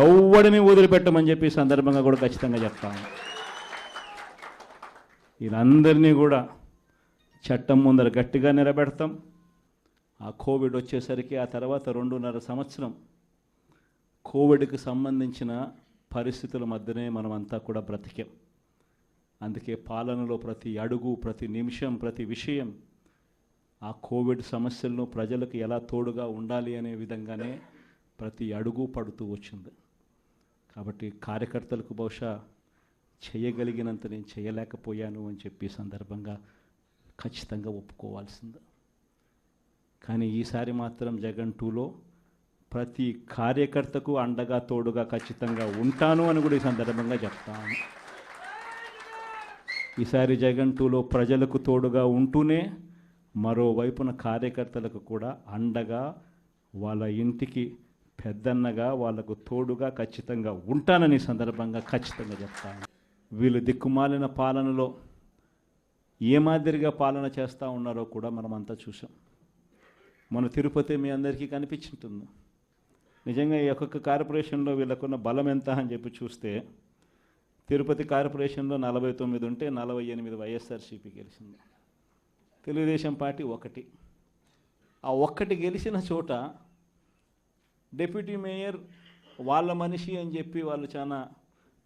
ఎవడిని వదిలిపెట్టమని చెప్పి ఈ సందర్భంగా కూడా ఖచ్చితంగా చెప్తాను. వీళ్ళందరినీ కూడా చట్టం ముందర గట్టిగా నిలబెడతాం. ఆ కోవిడ్ వచ్చేసరికి ఆ తర్వాత 2.5 సంవత్సరం కోవిడ్కి సంబంధించిన పరిస్థితుల మధ్యనే మనమంతా కూడా బ్రతికాం. అందుకే పాలనలో ప్రతి అడుగు, ప్రతి నిమిషం, ప్రతి విషయం ఆ కోవిడ్ సమస్యలను ప్రజలకు ఎలా తోడుగా ఉండాలి అనే విధంగానే ప్రతి అడుగు పడుతూ వచ్చింది. కాబట్టి కార్యకర్తలకు బహుశా చేయగలిగినంత నేను చేయలేకపోయాను అని చెప్పి సందర్భంగా ఖచ్చితంగా ఒప్పుకోవాల్సింది. కానీ ఈసారి మాత్రం జగన్ 2లో ప్రతి కార్యకర్తకు అండగా తోడుగా ఖచ్చితంగా ఉంటాను అని కూడా ఈ సందర్భంగా చెప్తాను. ఈసారి జగన్ 2లో ప్రజలకు తోడుగా ఉంటూనే మరోవైపున కార్యకర్తలకు కూడా అండగా, వాళ్ళ ఇంటికి పెద్దన్నగా, వాళ్ళకు తోడుగా ఖచ్చితంగా ఉంటానని సందర్భంగా ఖచ్చితంగా చెప్తాను. వీళ్ళు దిక్కుమాలిన పాలనలో ఏ మాదిరిగా పాలన చేస్తూ ఉన్నారో కూడా మనమంతా చూసాం. మన తిరుపతి మీ అందరికీ కనిపించుంటుంది. నిజంగా ఈ ఒక్కొక్క కార్పొరేషన్లో వీళ్ళకున్న బలం ఎంత అని చెప్పి చూస్తే తిరుపతి కార్పొరేషన్లో 49 ఉంటే 48 వైఎస్ఆర్సీపీ గెలిచింది. తెలుగుదేశం పార్టీ 1. ఆ 1 గెలిచిన చోట డిప్యూటీ మేయర్ వాళ్ళ మనిషి అని చెప్పి వాళ్ళు చాలా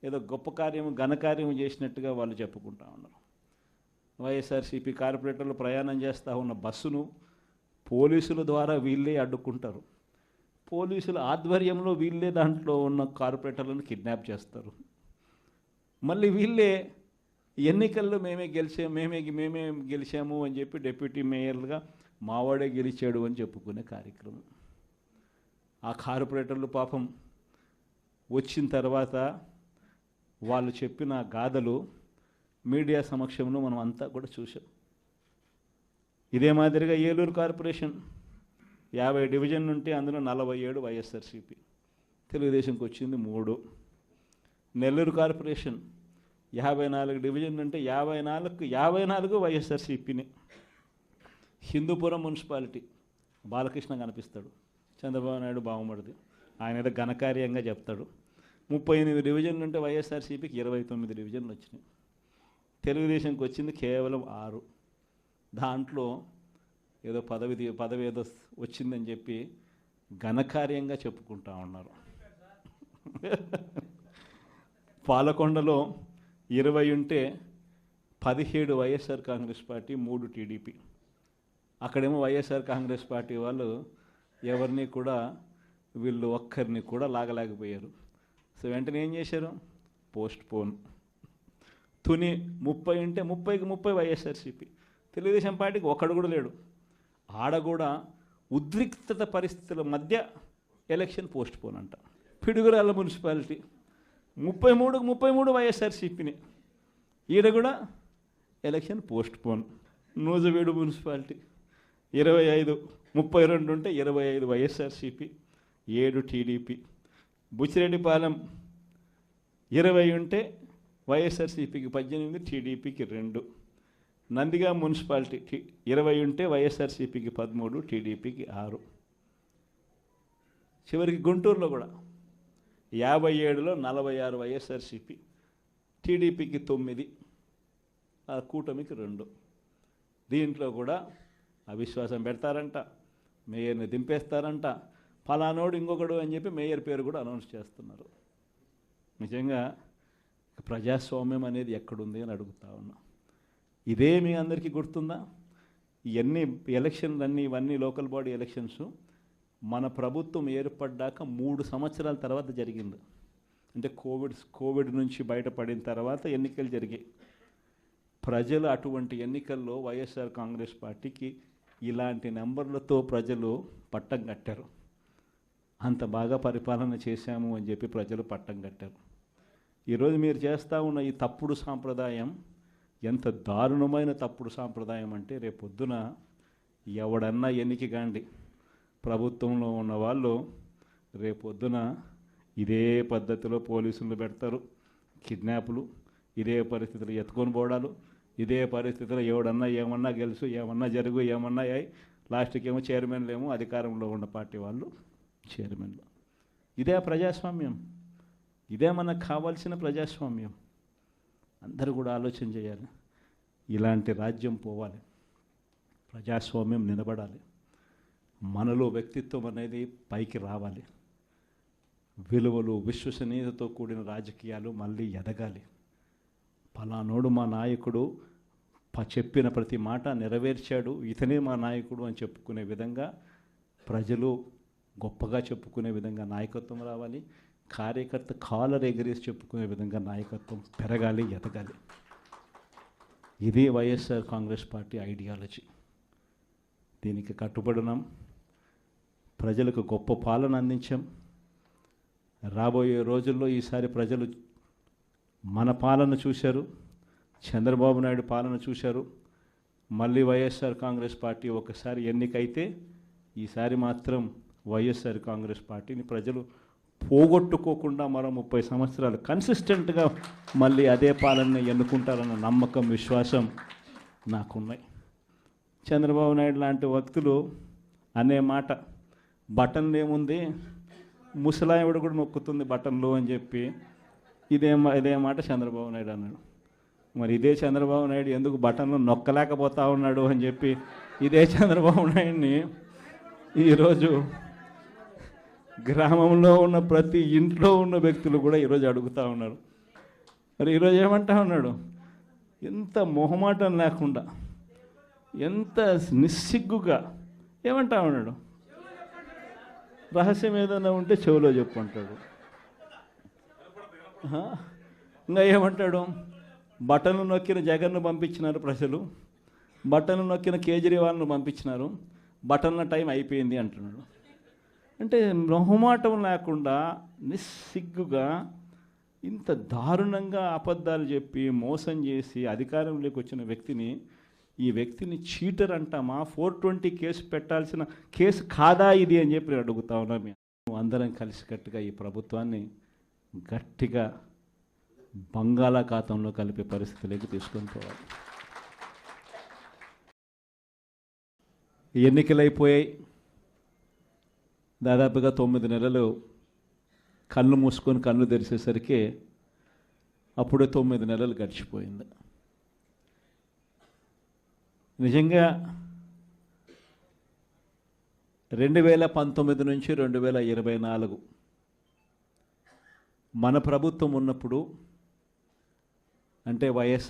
ఏదో గొప్ప కార్యం, ఘనకార్యం చేసినట్టుగా వాళ్ళు చెప్పుకుంటా ఉన్నారు. వైఎస్ఆర్సీపీ కార్పొరేటర్లు ప్రయాణం చేస్తూ ఉన్న బస్సును పోలీసుల ద్వారా వీళ్ళే అడ్డుకుంటారు. పోలీసుల ఆధ్వర్యంలో వీళ్ళే దాంట్లో ఉన్న కార్పొరేటర్లను కిడ్నాప్ చేస్తారు. మళ్ళీ వీళ్ళే ఎన్నికల్లో మేమే గెలిచాము అని చెప్పి డిప్యూటీ మేయర్లుగా మావాడే గెలిచాడు అని చెప్పుకునే కార్యక్రమం. ఆ కార్పొరేటర్లు పాపం వచ్చిన తర్వాత వాళ్ళు చెప్పిన గాథలు మీడియా సమక్షంలో మనం అంతా కూడా చూసాం. ఇదే మాదిరిగా ఏలూరు కార్పొరేషన్ 50 డివిజన్ ఉంటే అందులో 47 వైఎస్ఆర్సీపీ, తెలుగుదేశంకి వచ్చింది 3. నెల్లూరు కార్పొరేషన్ 54 డివిజన్ ఉంటే 54 వైఎస్ఆర్సీపీని. హిందూపురం మున్సిపాలిటీ బాలకృష్ణ కనిపిస్తాడు, చంద్రబాబు నాయుడు బావమరిది, ఆయన ఏదో ఘనకార్యంగా చెప్తాడు. 38 డివిజన్లు ఉంటే వైఎస్ఆర్సీపీకి 29 డివిజన్లు వచ్చినాయి. తెలుగుదేశంకి వచ్చింది కేవలం 6. దాంట్లో ఏదో పదవి ఏదో వచ్చిందని చెప్పి ఘనకార్యంగా చెప్పుకుంటా ఉన్నారు. పాలకొండలో 20 ఉంటే 17 వైఎస్ఆర్ కాంగ్రెస్ పార్టీ, 3 టీడీపీ. అక్కడేమో వైఎస్ఆర్ కాంగ్రెస్ పార్టీ వాళ్ళు ఎవరిని కూడా వీళ్ళు ఒక్కరిని కూడా లాగలేకపోయారు. సో వెంటనే ఏం చేశారు? Post phone. తుని 30 ఉంటే 30కి 30 వైఎస్ఆర్సీపీ. తెలుగుదేశం పార్టీకి ఒక్కడు కూడా లేడు. ఆడ కూడా ఉద్రిక్తత పరిస్థితుల మధ్య ఎలక్షన్ పోస్ట్ పోన్ అంట. పిడుగురాళ్ళ మున్సిపాలిటీ 33కి 33 వైఎస్ఆర్సీపీని, ఈడ కూడా ఎలక్షన్ పోస్ట్ పోన్. నూజవీడు మున్సిపాలిటీ 32 ఉంటే 25 వైఎస్ఆర్సీపీ, 7 టీడీపీ. బుచ్చిరెడ్డిపాలెం 20 ఉంటే వైఎస్ఆర్సీపీకి 18, టీడీపీకి 2. నందిగా మున్సిపాలిటీ 20 ఉంటే వైఎస్ఆర్సీపీకి 13, టీడీపీకి 6. చివరికి గుంటూరులో కూడా 57లో 46 వైఎస్ఆర్సీపీ, టీడీపీకి 9, ఆ కూటమికి 2. దీంట్లో కూడా అవిశ్వాసం పెడతారంట, మేయర్ని దింపేస్తారంట, ఫలానోడు ఇంకొకడు అని చెప్పి మేయర్ పేరు కూడా అనౌన్స్ చేస్తున్నారు. నిజంగా ప్రజాస్వామ్యం అనేది ఎక్కడుంది అని అడుగుతా ఉన్నా. ఇదే మీ అందరికీ గుర్తుందా? ఇవన్నీ ఎలక్షన్లన్నీ, ఇవన్నీ లోకల్ బాడీ ఎలక్షన్స్ మన ప్రభుత్వం ఏర్పడ్డాక 3 సంవత్సరాల తర్వాత జరిగింది. అంటే కోవిడ్ నుంచి బయటపడిన తర్వాత ఎన్నికలు జరిగాయి. ప్రజలు అటువంటి ఎన్నికల్లో వైఎస్ఆర్ కాంగ్రెస్ పార్టీకి ఇలాంటి నెంబర్లతో ప్రజలు పట్టం కట్టారు. అంత బాగా పరిపాలన చేశాము అని చెప్పి ప్రజలు పట్టం కట్టారు. ఈరోజు మీరు చేస్తూ ఉన్న ఈ తప్పుడు సాంప్రదాయం ఎంత దారుణమైన తప్పుడు సాంప్రదాయం అంటే, రేపొద్దున ఎవడన్నా ఎన్నిక కాండి, ప్రభుత్వంలో ఉన్న వాళ్ళు రేపొద్దున ఇదే పద్ధతిలో పోలీసులు పెడతారు, కిడ్నాపులు, ఇదే పరిస్థితులు ఎత్తుకొని పోవడాలు, ఇదే పరిస్థితిలో ఎవడన్నా ఏమన్నా గెలుసు, ఏమన్నా జరుగు, ఏమన్నా అయ్యి లాస్ట్కి ఏమో చైర్మన్లు ఏమో అధికారంలో ఉన్న పార్టీ వాళ్ళు చైర్మన్లు. ఇదే ప్రజాస్వామ్యం, ఇదే మనకు కావాల్సిన ప్రజాస్వామ్యం. అందరూ కూడా ఆలోచన చేయాలి. ఇలాంటి రాజ్యం పోవాలి, ప్రజాస్వామ్యం నిలబడాలి, మనలో వ్యక్తిత్వం అనేది పైకి రావాలి, విలువలు విశ్వసనీయతతో కూడిన రాజకీయాలు మళ్ళీ ఎదగాలి. పలానోడు మా నాయకుడు, చెప్పిన ప్రతి మాట నెరవేర్చాడు, ఇతనే మా నాయకుడు అని చెప్పుకునే విధంగా, ప్రజలు గొప్పగా చెప్పుకునే విధంగా నాయకత్వం రావాలి. కార్యకర్త కాలర్ ఎగరేసి చెప్పుకునే విధంగా నాయకత్వం పెరగాలి, ఎదగాలి. ఇది వైఎస్ఆర్ కాంగ్రెస్ పార్టీ ఐడియాలజీ. దీనికి కట్టుబడినాం. ప్రజలకు గొప్ప పాలన అందించాం. రాబోయే రోజుల్లో ఈసారి ప్రజలు మన పాలన చూశారు, చంద్రబాబు నాయుడు పాలన చూశారు. మళ్ళీ వైఎస్ఆర్ కాంగ్రెస్ పార్టీ ఒకసారి ఎన్నికైతే ఈసారి మాత్రం వైఎస్ఆర్ కాంగ్రెస్ పార్టీని ప్రజలు పోగొట్టుకోకుండా మరో 30 సంవత్సరాలు కన్సిస్టెంట్గా మళ్ళీ అదే పాలన ఎన్నుకుంటారన్న నమ్మకం, విశ్వాసం నాకున్నాయి. చంద్రబాబు నాయుడు లాంటి వ్యక్తులు అనే మాట, బటన్లు ఏముంది, ముసలావిడ కూడా నొక్కుతుంది బటన్లు అని చెప్పి ఇదే మాట చంద్రబాబు నాయుడు అన్నాడు. మరి ఇదే చంద్రబాబు నాయుడు ఎందుకు బటన్లు నొక్కలేకపోతా ఉన్నాడు అని చెప్పి ఇదే చంద్రబాబు నాయుడిని ఈరోజు గ్రామంలో ఉన్న ప్రతి ఇంట్లో ఉన్న వ్యక్తులు కూడా ఈరోజు అడుగుతూ ఉన్నారు. మరి ఈరోజు ఏమంటా ఉన్నాడు, ఎంత మొహమాటం లేకుండా, ఎంత నిస్సిగ్గుగా ఏమంటా ఉన్నాడు, రహస్యం ఏదైనా ఉంటే చెవిలో చెప్పు అంటాడు. ఇంకా ఏమంటాడు, బటన్లు నొక్కిన జగన్ను పంపించినారు ప్రజలు, బటన్లు నొక్కిన కేజ్రీవాల్ను పంపించినారు, బటన్ల టైం అయిపోయింది అంటున్నాడు. అంటే మొహమాటం లేకుండా నిస్సిగ్గుగా ఇంత దారుణంగా అబద్ధాలు చెప్పి మోసం చేసి అధికారంలోకి వచ్చిన వ్యక్తిని, ఈ వ్యక్తిని చీటర్ అంటామా, 420 కేసు పెట్టాల్సిన కేసు కాదా ఇది అని చెప్పి అడుగుతా ఉన్నా. మేము అందరం కలిసికట్టుగా ఈ ప్రభుత్వాన్ని గట్టిగా బంగాళాఖాతంలో కలిపే పరిస్థితిలోకి తీసుకొని పోవాలి. ఎన్నికలు అయిపోయాయి. దాదాపుగా 9 నెలలు కళ్ళు మూసుకొని కళ్ళు తెరిచేసరికి అప్పుడే 9 నెలలు గడిచిపోయింది. నిజంగా 2019 నుంచి 2024 మన ప్రభుత్వం ఉన్నప్పుడు, అంటే వైఎస్ఆర్